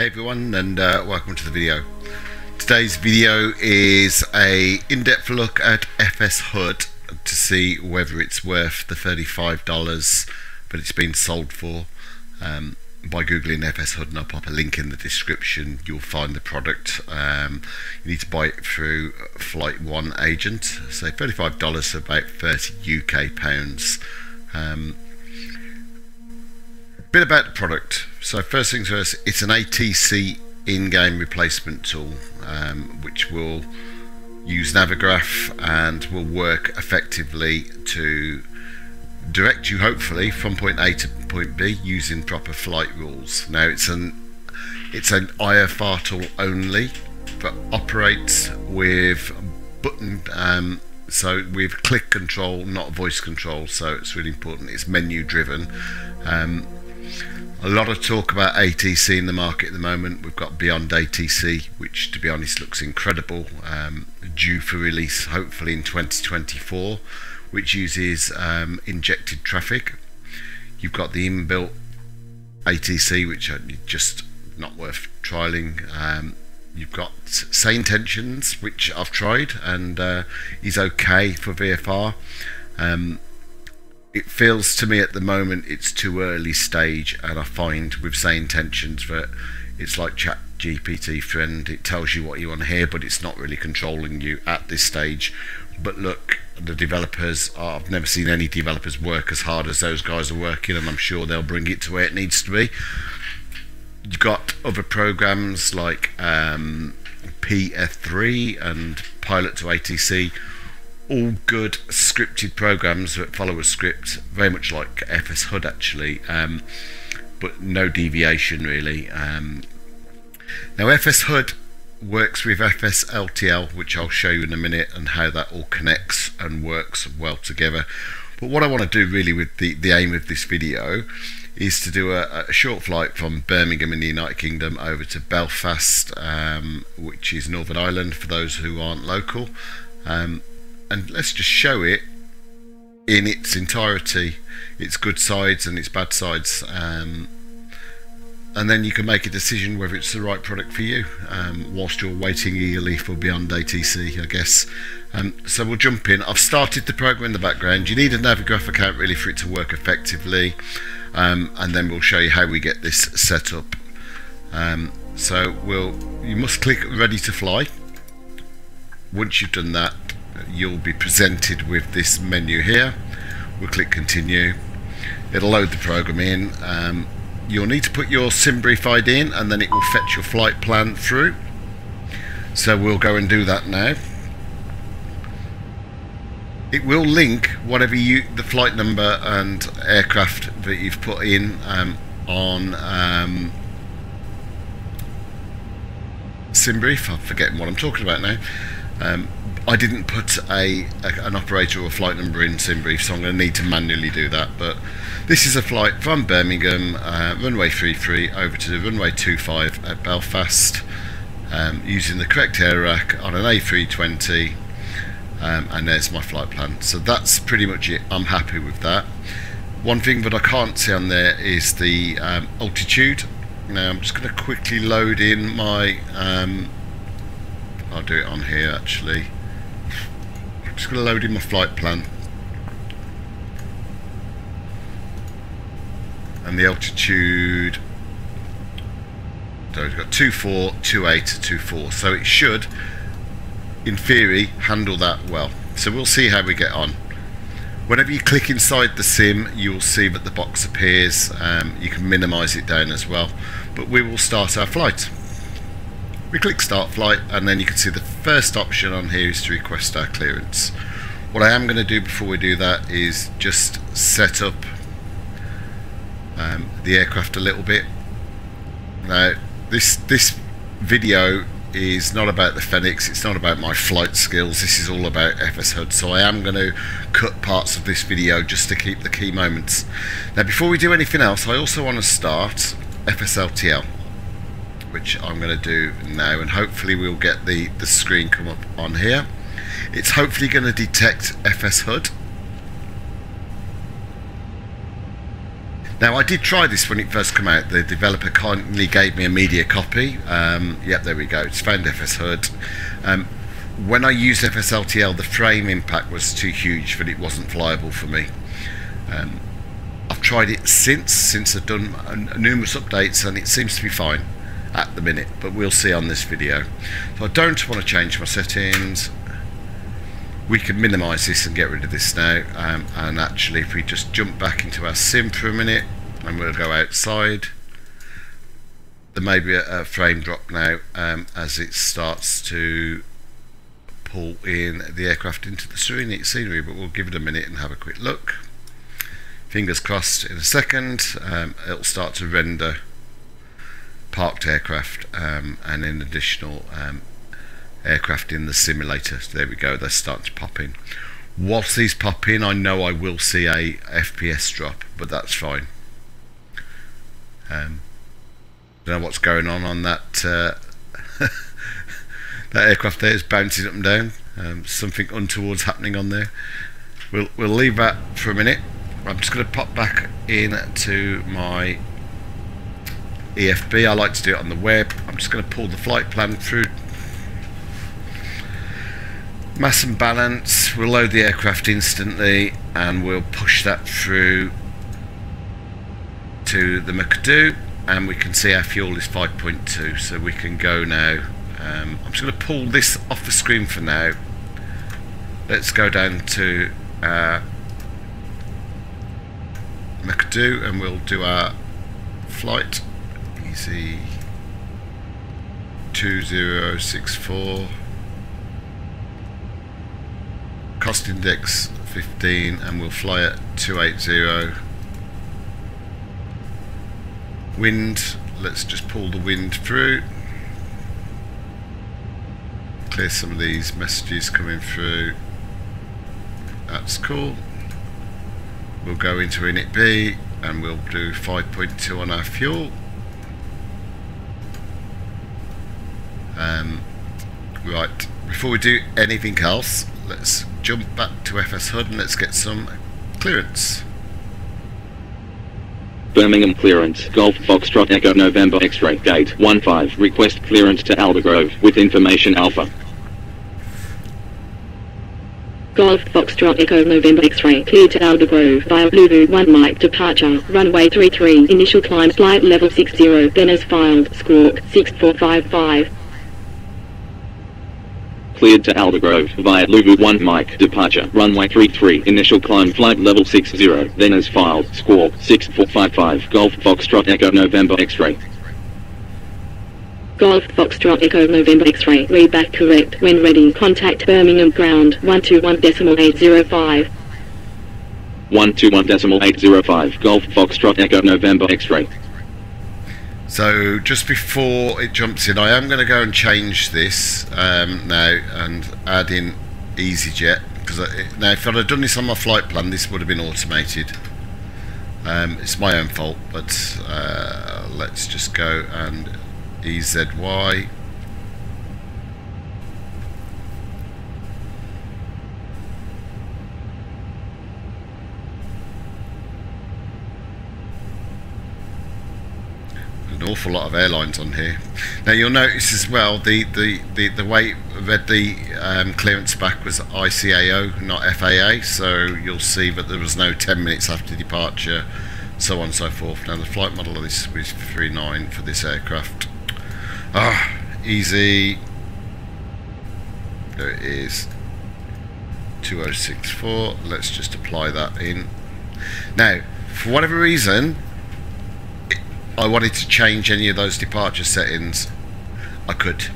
Hey everyone, and welcome to the video. Today's video is a in-depth look at FS HUD to see whether it's worth the $35 that it's been sold for. By googling FS HUD, and I'll pop a link in the description, you'll find the product. You need to buy it through Flight One agent, so $35 for about 30 UK pounds. Bit about the product. So first things first, it's an ATC in-game replacement tool, which will use Navigraph and will work effectively to direct you hopefully from point A to point B using proper flight rules. Now it's an IFR tool only, but operates with button, so with click control, not voice control, so it's really important. It's menu driven. A lot of talk about ATC in the market at the moment. We've got Beyond ATC, which to be honest looks incredible, due for release hopefully in 2024, which uses injected traffic. You've got the inbuilt ATC, which are just not worth trialing. You've got Say Intentions, which I've tried and is okay for VFR. It feels to me at the moment it's too early stage, and I find with Say Intentions that it's like ChatGPT friend. It tells you what you want to hear, but it's not really controlling you at this stage. But look, the developers I've never seen any developers work as hard as those guys are working, and I'm sure they'll bring it to where it needs to be. You've got other programs like PF3 and Pilot to ATC, all good scripted programs that follow a script, very much like FS HUD actually, but no deviation really. Now FS HUD works with FS LTL, which I'll show you in a minute, and how that all connects and works well together. But what I want to do really with the aim of this video is to do a short flight from Birmingham in the United Kingdom over to Belfast, which is Northern Ireland for those who aren't local. And let's just show it in its entirety, its good sides and its bad sides, and then you can make a decision whether it's the right product for you, whilst you're waiting eagerly for Beyond ATC, I guess. So we'll jump in. I've started the program in the background. You need a Navigraph account really for it to work effectively, and then we'll show you how we get this set up. So you must click ready to fly. Once you've done that, you'll be presented with this menu here. We'll click continue. It'll load the program in. You'll need to put your SimBrief ID in, and then it will fetch your flight plan through. So we'll go and do that now. It will link whatever the flight number and aircraft that you've put in on SimBrief. I'm forgetting what I'm talking about now. I didn't put an operator or a flight number in SimBrief, so I'm going to need to manually do that. But this is a flight from Birmingham, runway 33 over to runway 25 at Belfast, using the correct air rack on an A320, and there's my flight plan. So that's pretty much it. I'm happy with that. One thing that I can't see on there is the altitude. Now I'm just going to quickly load in my I'll do it on here actually. I'm just going to load in my flight plan, and the altitude, so we've got 24, 28, 24, so it should in theory handle that well. So we'll see how we get on. Whenever you click inside the sim, you'll see that the box appears. You can minimize it down as well, but we will start our flight. We click start flight, and then you can see the first option on here is to request our clearance. What I am going to do before we do that is just set up the aircraft a little bit. Now this video is not about the Fenix, it's not about my flight skills, this is all about FS HUD, so I am going to cut parts of this video just to keep the key moments. Now before we do anything else, I also want to start FS LTL, which I'm going to do now, and hopefully we'll get the screen come up on here. It's hopefully going to detect FS HUD. Now, I did try this when it first came out. The developer kindly gave me a media copy. Yep, there we go. It's found FS HUD. When I used FSLTL, the frame impact was too huge, but it wasn't flyable for me. I've tried it since I've done numerous updates, and it seems to be fine at the minute, but we'll see on this video. So I don't want to change my settings. We can minimize this and get rid of this now, and actually if we just jump back into our sim for a minute and we'll go outside, there may be a frame drop now as it starts to pull in the aircraft into the scenery, but we'll give it a minute and have a quick look. Fingers crossed, in a second it'll start to render parked aircraft and an additional aircraft in the simulator. So there we go, they're starting to pop in. Whilst these pop in, I know I will see a FPS drop, but that's fine. Don't know what's going on that that aircraft there is bouncing up and down. Something untoward's happening on there. We'll leave that for a minute. I'm just going to pop back into my EFB. I like to do it on the web. I'm just going to pull the flight plan through. Mass and balance, we'll load the aircraft instantly and we'll push that through to the McAdoo, and we can see our fuel is 5.2, so we can go now. I'm just going to pull this off the screen for now. Let's go down to McAdoo and we'll do our flight. Easy 2064. Cost index 15, and we'll fly at 280. Wind, let's just pull the wind through. Clear some of these messages coming through. That's cool. We'll go into init B and we'll do 5.2 on our fuel. Right, before we do anything else, let's jump back to FS HUD and let's get some clearance. Birmingham clearance, Golf Foxtrot Echo November X-ray, gate 15, request clearance to Aldergrove, with information Alpha. Golf Foxtrot Echo November X-ray, cleared to Aldergrove via Luvu 1 Mike departure, runway 33, initial climb flight level 60, then as filed, squawk 6455. Cleared to Aldergrove via Luvu 1 Mike departure, runway 33, initial climb flight level 60, then as filed, squawk 6455, Golf Foxtrot Echo November X-ray. Golf Foxtrot Echo November X-ray, readback correct, when ready, contact Birmingham ground, 121.805. 121.805, Golf Foxtrot Echo November X-ray. So just before it jumps in, I am going to go and change this now and add in EasyJet, because now if I'd have done this on my flight plan, this would have been automated. It's my own fault, but let's just go and EZY. An awful lot of airlines on here. Now you'll notice as well the way it read the clearance back was ICAO, not FAA, so you'll see that there was no 10 minutes after departure, so on and so forth. Now the flight model of this is 39 for this aircraft. Easy. There it is, 2064. Let's just apply that in. Now for whatever reason I wanted to change any of those departure settings, I could,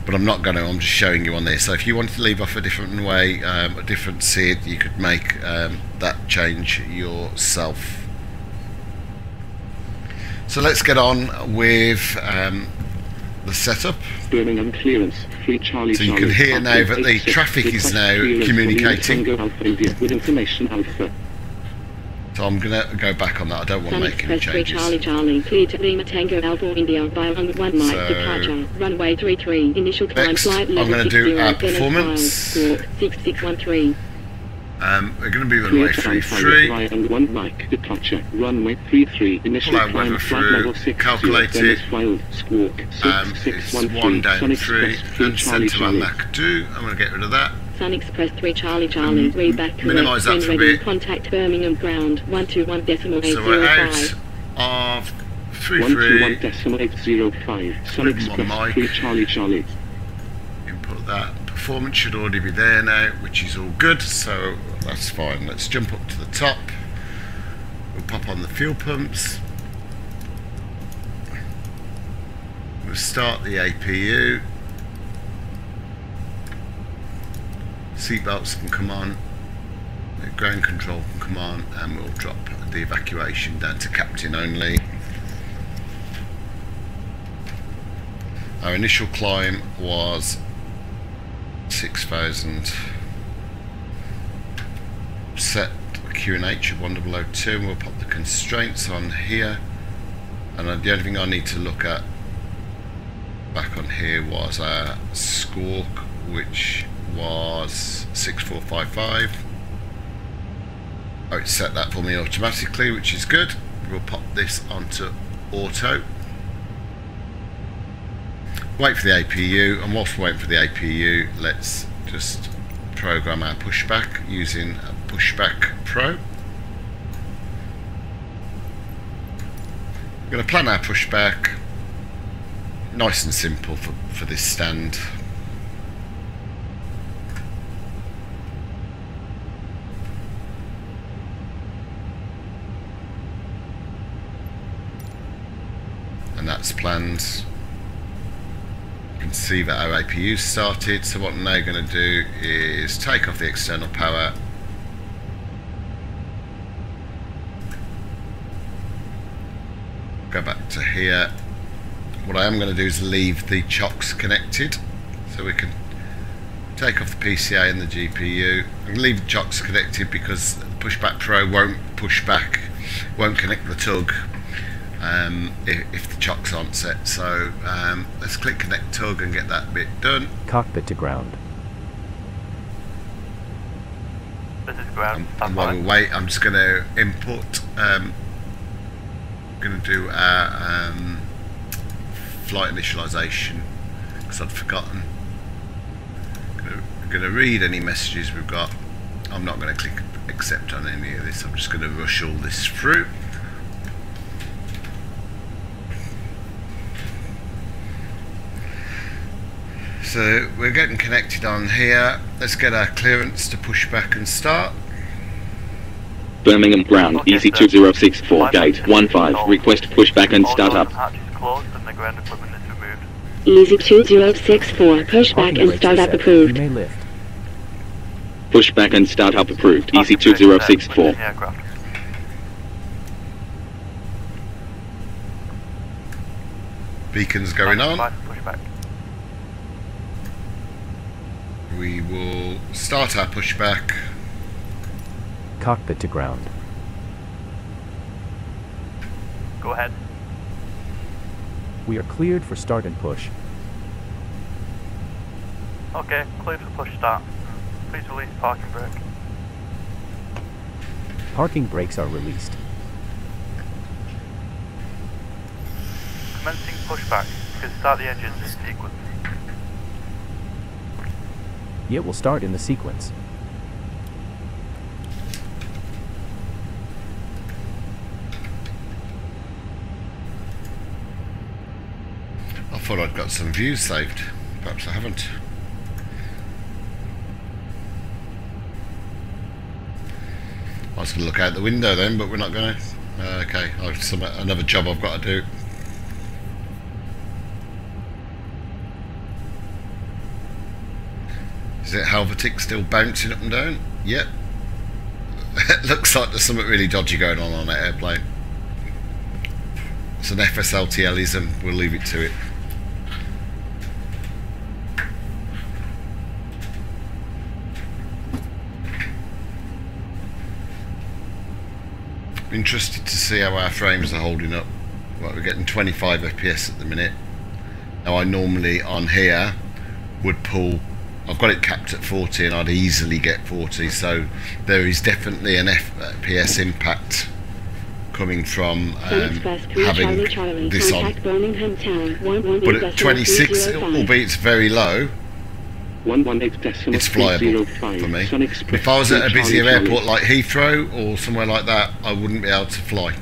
but I'm not going to. I'm just showing you on this. So if you wanted to leave off a different way, a different SID, you could make that change yourself. So let's get on with the setup. Birmingham clearance, Fleet Charlie. So you can hear now that the traffic is now communicating. With information Alpha. So I'm going to go back on that. I don't want to make any changes. Charlie, clear to Lima Tango Alpha India via 1 Mike departure, runway 33, initial climb next, flight level I'm going to do our 60, performance. squawk 6613. We're going to be Clear runway to climb 33. pilot and 1 mic departure. Runway 33. Initial Pull our climb weather flight through, level 60. calculate Then it. as filed. Squawk It's 6613. 1 down Sun 3 Express 3 and Charlie centre on Charlie. Mach 2. I'm going to get rid of that. Sun Express 3 Charlie Charlie, read back minimise that correct, for a when ready, bit. contact Birmingham ground, 121.805. So we're out of 33. 121.805. Sun Put them on Express mic. 3 Charlie Charlie. Input that. Performance should already be there now, which is all good, so that's fine. Let's jump up to the top. We'll pop on the fuel pumps. We'll start the APU. Seatbelts can come on. The ground control can come on, and we'll drop the evacuation down to captain only. Our initial climb was 6,000. Set QNH of 1002, and we'll pop the constraints on here. And the only thing I need to look at back on here was our squawk, which was 6455. Oh, it set that for me automatically, which is good. We'll pop this onto auto. Wait for the APU, and whilst we're waiting for the APU, let's just program our pushback using a Pushback Pro. We're going to plan our pushback nice and simple for this stand. And that's planned. You can see that our APU started, so what I'm now going to do is take off the external power, go back to here. What I am going to do is leave the chocks connected, so we can take off the PCA and the GPU and leave the chocks connected, because Pushback Pro won't push back, won't connect the tug if the chocks aren't set. So let's click connect tug and get that bit done. Cockpit to ground. This is ground. And while we wait, I'm just going to input, going to do our flight initialization, because I'd forgotten. Going to read any messages we've got. I'm not going to click accept on any of this. I'm just going to rush all this through. So we're getting connected on here. Let's get our clearance to push back and start. Birmingham ground, Okay, EC2064, gate 15, request pushback and start up. Hatch is closed and the ground equipment is removed. Easy 2064, pushback Parking and brakes start are up set. approved. You may lift. Pushback and start up approved, Parking brakes are set EC2064. within the aircraft. Beacons going on. Pushback. We will start our pushback. Cockpit to ground. Go ahead. We are cleared for start and push. Okay, cleared for push start. Please release parking brake. Parking brakes are released. Commencing pushback. You can start the engines in sequence. It will start in the sequence. I thought I'd got some views saved. Perhaps I haven't. I was going to look out the window then, but we're not going to. Okay, another job I've got to do. Is it Helvetic still bouncing up and down? Yep. It looks like there's something really dodgy going on that airplane. It's an FSLTLism, we'll leave it to it. Interested to see how our frames are holding up. Well, we're getting 25 FPS at the minute. Now I normally on here would pull I've got it capped at 40 and I'd easily get 40, so there is definitely an FPS impact coming from having this on. But at 26, albeit it's very low, it's flyable for me. If I was at a busier airport like Heathrow or somewhere like that, I wouldn't be able to fly.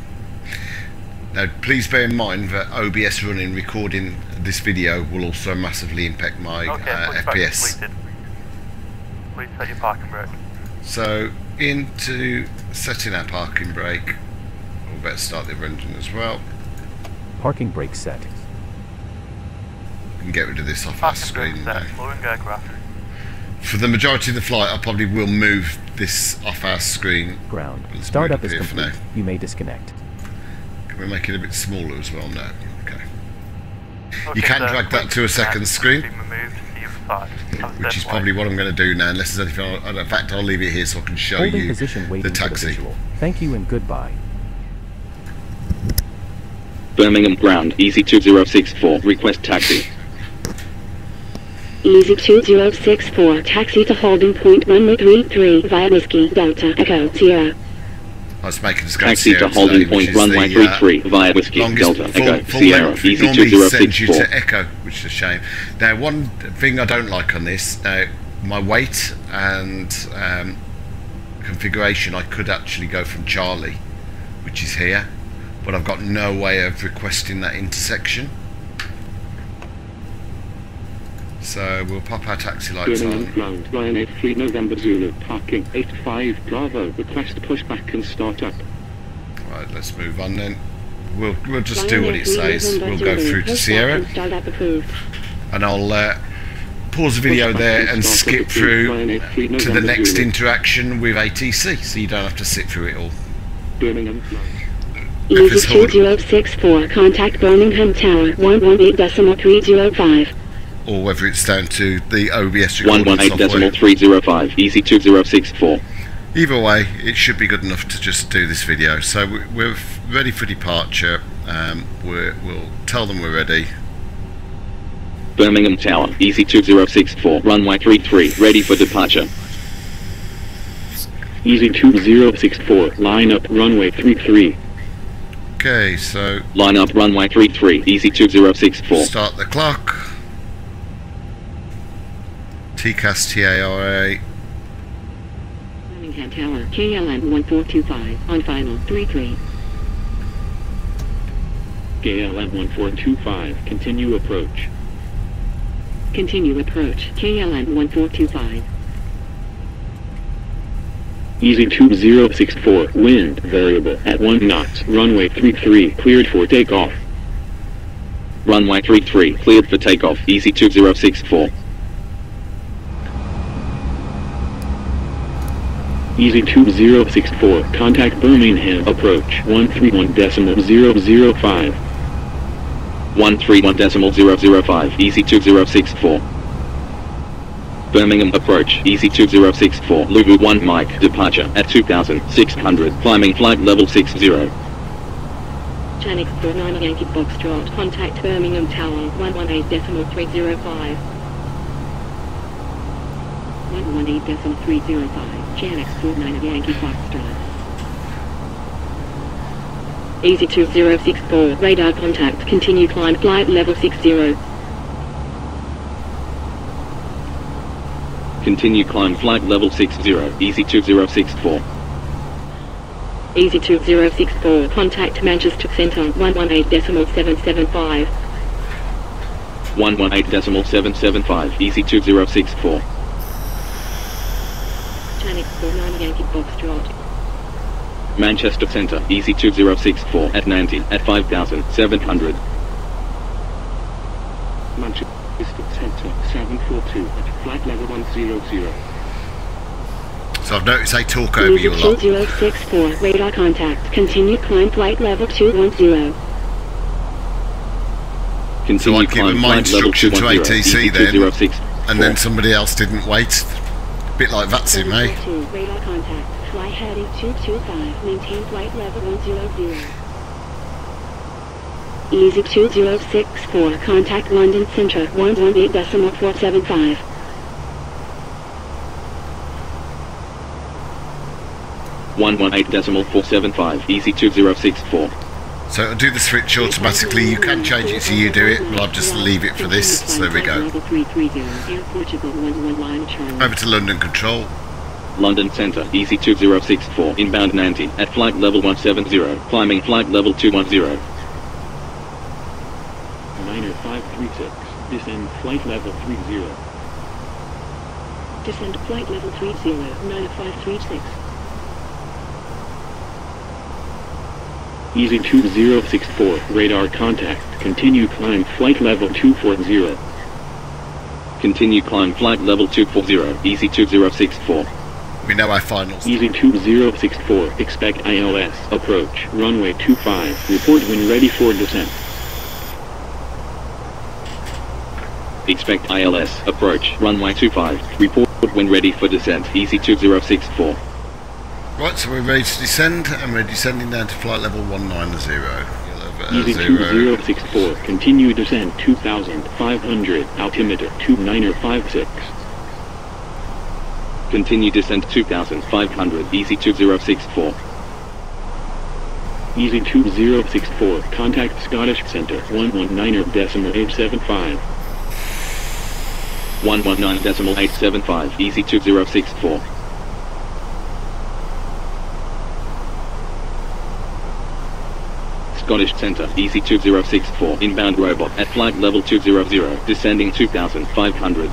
Now please bear in mind that OBS running, recording this video will also massively impact my FPS. Please set your parking brake. So into setting our parking brake, we'll better start the engine as well. Parking brake set. We can get rid of this off our screen now. Slowing aircraft. For the majority of the flight I probably will move this off our screen. Ground. Let's Startup move is it here for complete. now. You may disconnect. Can we make it a bit smaller as well? No. Okay. Okay, You can sir, drag that please to a disconnect. second screen, Being removed to either side. Have a which safe is flight. probably what I'm going to do now, unless there's anything. In fact, I'll leave it here so I can show Holding you position the waiting for the taxi. visual. Thank you and goodbye. Birmingham Ground, Easy 2064, request taxi. Easy 2064, taxi to holding point 133 via Whiskey Delta Echo Sierra. I was making this go Taxi to Sierra holding today, which point is runway the, 33 via Whiskey longest Delta Echo full Sierra, length. It Easy normally sends you 2064. to Echo, which is a shame. Now, one thing I don't like on this, my weight and configuration, I could actually go from Charlie, which is here, but I've got no way of requesting that intersection. So we'll pop our taxi lights Birmingham on. Ground, Ryan 83 November Zulu, parking 85 Bravo, request pushback and start up. Right, let's move on then. We'll just do what it says. We'll go through to Sierra, and I'll pause the video there and skip through to the next interaction with ATC, so you don't have to sit through it all. Birmingham Ground. Easy 2064, contact Birmingham Tower 118.305. Or whether it's down to the OBS recording software. 118.305, Easy 2064. Either way, it should be good enough to just do this video. So we're ready for departure. We'll tell them we're ready. Birmingham Tower, Easy 2064, runway 33, ready for departure. Easy 2064, line up runway 33. Okay, so Line up runway 33, Easy 2064. start the clock. TCAS TARA. Birmingham Tower, KLM 1425, on final 33. KLM 1425, continue approach. Continue approach, KLM 1425. Easy 2064, wind variable at 1 knots, runway 33, cleared for takeoff. Runway 33, cleared for takeoff, Easy 2064. Easy 2064, contact Birmingham approach 131.005. 131.005, Easy 2064. Birmingham approach, Easy 2064, Lugu 1 Mike, departure at 2600, climbing flight level 60. Janik 49 Yankee Foxtrot, contact Birmingham Tower 118.305. 118.305, Janik 49 Yankee Foxtrot. Easy 2064, radar contact, continue climb flight level 60. Continue climb flight level 60, Easy 2064. Easy 2064, contact Manchester Centre 118.775. 118.775, Easy 2064. Janik 49 Yankee Foxtrot. Manchester Centre, Easy 2064, at 90, at 5700. Manchester Centre 742 at flight level 100. So I've noticed they talk over you a Easy lot. 2064, radar contact, continue climb flight level 210. So I Continue give a climb mind flight level structure to 210, ATC Easy then, 2064. and then somebody else didn't wait. A bit like Vatsim, eh? 742, radar contact, fly heading 225, maintain flight level 100. Easy 2064, contact London Centre 118.475. 118.475, easy 2064. So it'll do the switch automatically. You can change it so you do it, but I'll just leave it for this. So there we go. Over to London Control. London Centre, easy 2064, inbound Nanty, at flight level 170, climbing flight level 210. Niner 536, descend flight level 30. Descend flight level 30, 9536. Easy 2064, radar contact, continue climb flight level 240. Continue climb flight level 240, easy 2064. We know our finals. Easy 2064, expect ILS, approach, runway 25, report when ready for descent. Expect ILS, approach, runway 25, report when ready for descent, easy 2064. Right, so we're ready to descend, and we're descending down to flight level 190. Easy 2064, continue descent 2500, altimeter 2956. Continue descent 2500, easy 2064. Easy 2064, contact Scottish Centre 119.875. 119.875, easy 2064. Scottish Centre, easy 2064, inbound robot at flight level 200, descending 2500.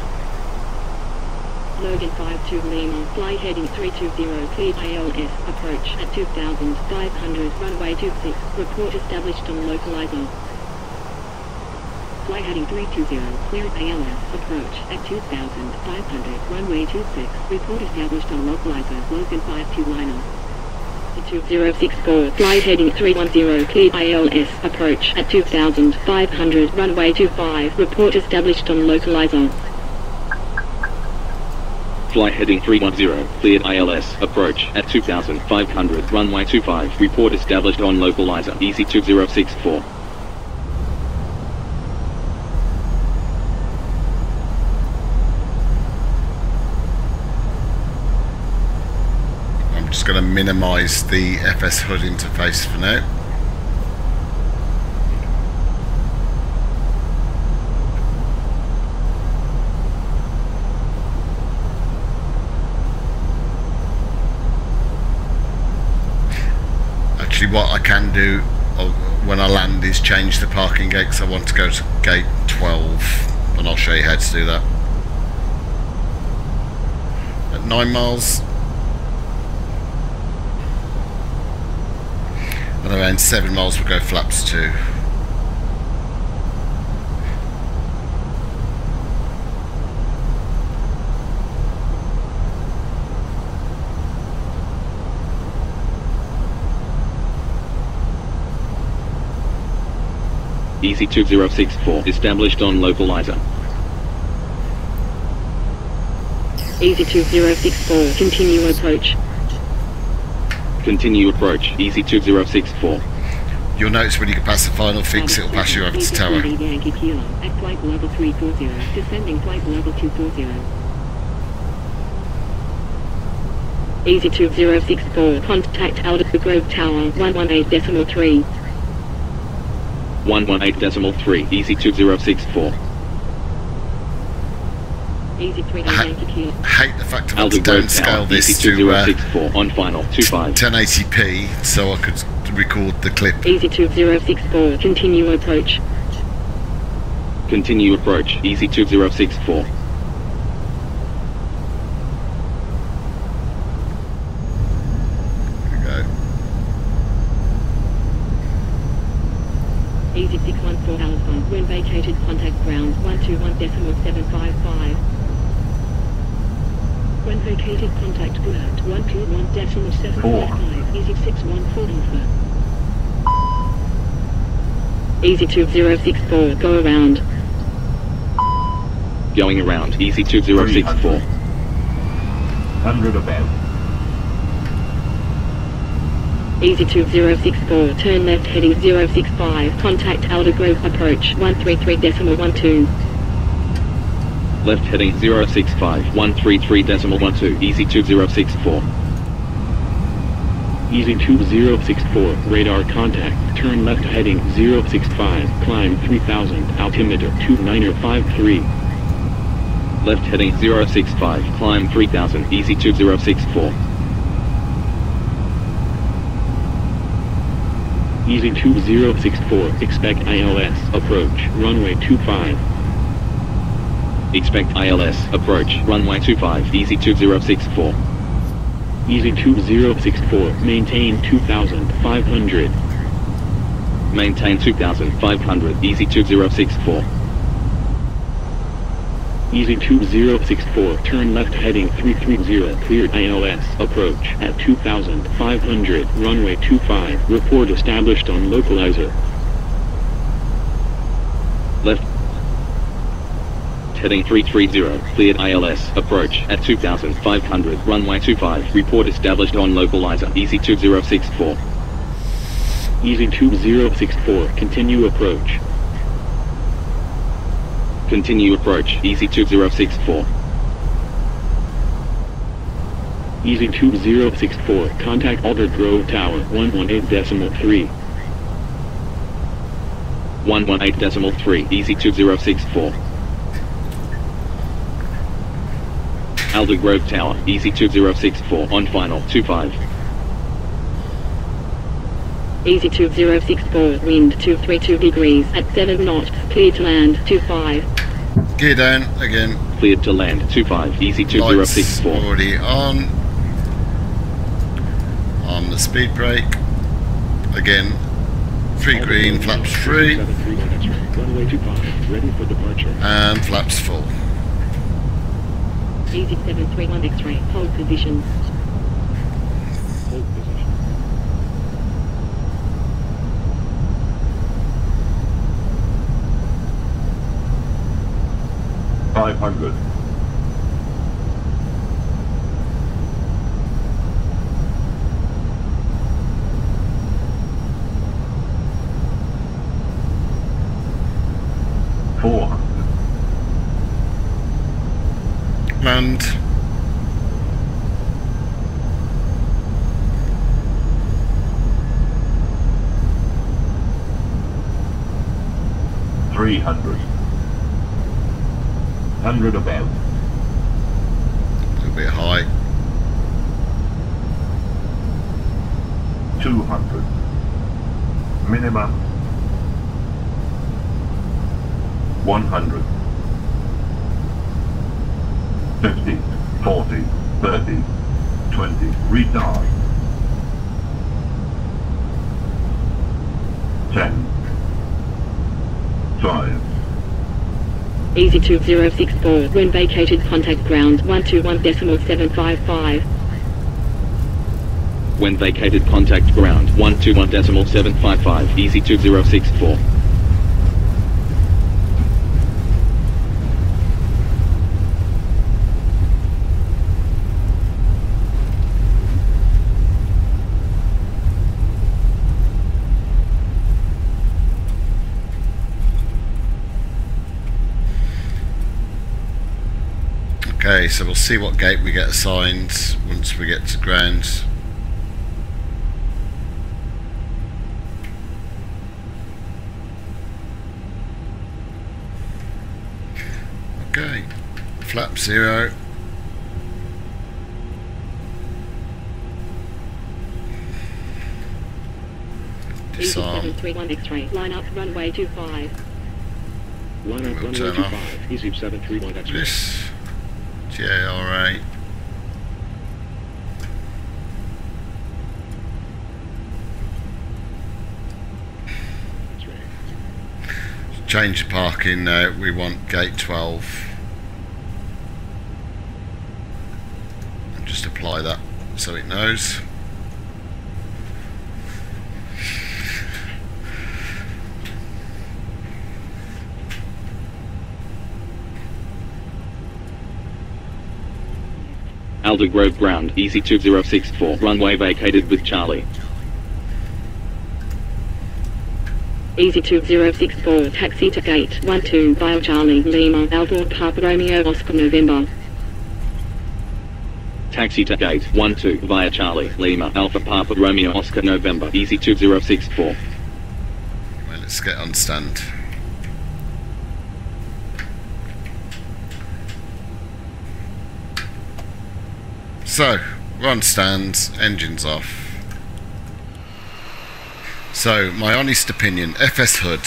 Logan 52 Lima, fly heading 320, cleared ILS, approach at 2500, runway 26, report established on localizer. Fly heading 320, cleared ILS, approach at 2500, runway 26, report established on localizer, Logan 52 Lima. 2064, fly heading 310, cleared ILS, approach at 2500, runway 25, report established on localizer. Fly heading 310, cleared ILS, approach at 2500, runway 25, report established on localizer, easy 2064. I'm just going to minimise the FS HUD interface for now. Actually, what I can do when I land is change the parking gate, because I want to go to gate 12, and I'll show you how to do that. At 9 miles, and around 7 miles we'll go flaps 2. Easy 2064, established on localizer. Easy 2064, continue approach. Continue approach, easy 2064. You'll notice when you pass the final fix, it'll pass you over to tower. Yankee Kilo, at flight level 340, descending flight level 240. Easy 2064, contact Alder Grove Tower, 118.3. 118.3, easy 2064. Easy 3 I Yankee Kilo. hate the fact I've had to Alder Grove downscale Tower, this easy to 2064, on final, 25. 1080p so I could record the clip. Easy 2064, continue approach. Continue approach, easy 2064. There we go. Easy 614 Alpha, when vacated contact ground 121.755. When vacated contact ground 121.755, Easy 614 Alpha. Easy 2064, go around. Going around, easy 2064. 100 about. Easy 2064, turn left heading 065, contact Aldergrove approach 133.12. Left heading 065, 133.12, easy 2064. Easy 2064, radar contact, turn left heading 065, climb 3000, altimeter 2953. Left heading 065, climb 3000, easy 2064. Easy 2064, expect ILS, approach, runway 25. Expect ILS, approach, runway 25, easy 2064. Easy 2064, maintain 2500. Maintain 2500, easy 2064. Easy 2064, turn left heading 330, cleared ILS, approach at 2500, runway 25, report established on localizer. Left heading 330, cleared ILS, approach at 2500, runway 25, report established on localizer, easy 2064. Easy 2064, continue approach. Continue approach, easy 2064. Easy 2064, contact Alder Grove Tower 118.3. 118.3, easy 2064. Alder Grove Tower, easy 2064, on final 25. Easy 2064, wind 232 degrees at 7 knots, clear to land 25. Gear down again. Cleared to land 25, easy Lights 2064. already on. On the speed brake. Again, 3 green, flaps free, Runway 25, ready for departure. and flaps full. Easy 731 X-ray, hold position. Hold position. $500. $400. Land. $300. 100 above. A little bit high. 200. Minimum. 100. 50, 40, 30, 20. Retard. 10. 5. Easy 2064, when vacated contact ground 121.755. When vacated contact ground 121.755, easy 2064. Okay, so we'll see what gate we get assigned once we get to ground. Okay, flap 0. Easy Disarm. 731 X-ray, line up runway 25. Line up We'll runway turn 25, easy 731 X-ray. This JRA. Change the parking now. We want gate 12. And just apply that so it knows. Alder Grove ground, easy 2064, runway vacated with Charlie. Easy 2064, taxi to gate 12 via Charlie Lima, Alvor Papa Romeo Oscar November. taxi to gate 12 via Charlie, Lima, Alpha Papa Romeo Oscar November, easy 2064. Well, let's get on stand. So, we're on stand, engines off. So, my honest opinion, FS HUD,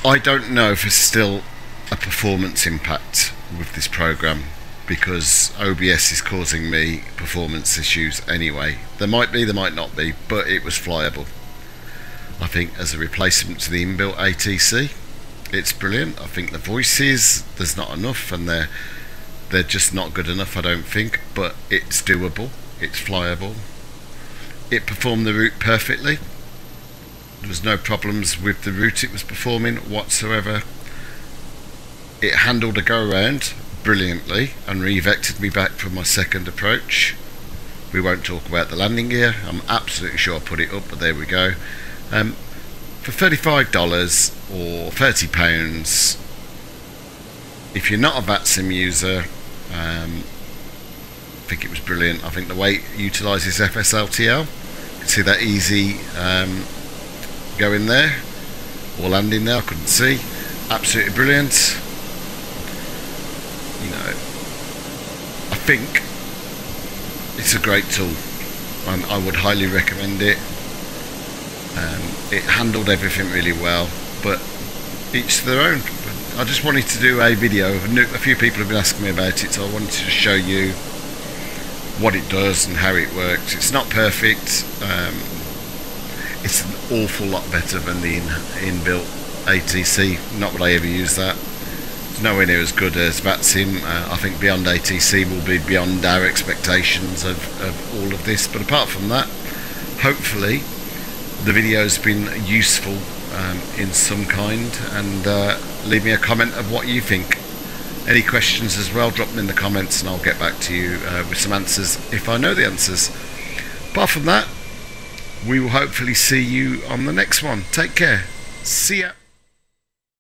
I don't know if it's still a performance impact with this program, because OBS is causing me performance issues anyway. There might be, there might not be, but it was flyable. I think as a replacement to the inbuilt ATC, it's brilliant. I think the voices, there's not enough, and they're just not good enough, I don't think, but it's doable, it's flyable. It performed the route perfectly. There was no problems with the route it was performing whatsoever. It handled a go around brilliantly and re-vectored me back from my second approach. We won't talk about the landing gear, I'm absolutely sure I put it up, but there we go. For $35 or £30, if you're not a VATSIM user, I think it was brilliant. I think the way it utilises FSLTL, you can see that easy go in there or landing there, I couldn't see. Absolutely brilliant. You know, I think it's a great tool and I would highly recommend it. It handled everything really well, but each to their own. I just wanted to do a video. A few people have been asking me about it, so I wanted to show you what it does and how it works. It's not perfect. It's an awful lot better than the inbuilt ATC. Not that I ever use that. It's nowhere near as good as VATSIM. I think Beyond ATC will be beyond our expectations of all of this. But apart from that, hopefully the video's been useful in some kind, and leave me a comment of what you think. Any questions as well, drop them in the comments and I'll get back to you with some answers if I know the answers. Apart from that, we will hopefully see you on the next one. Take care. See ya.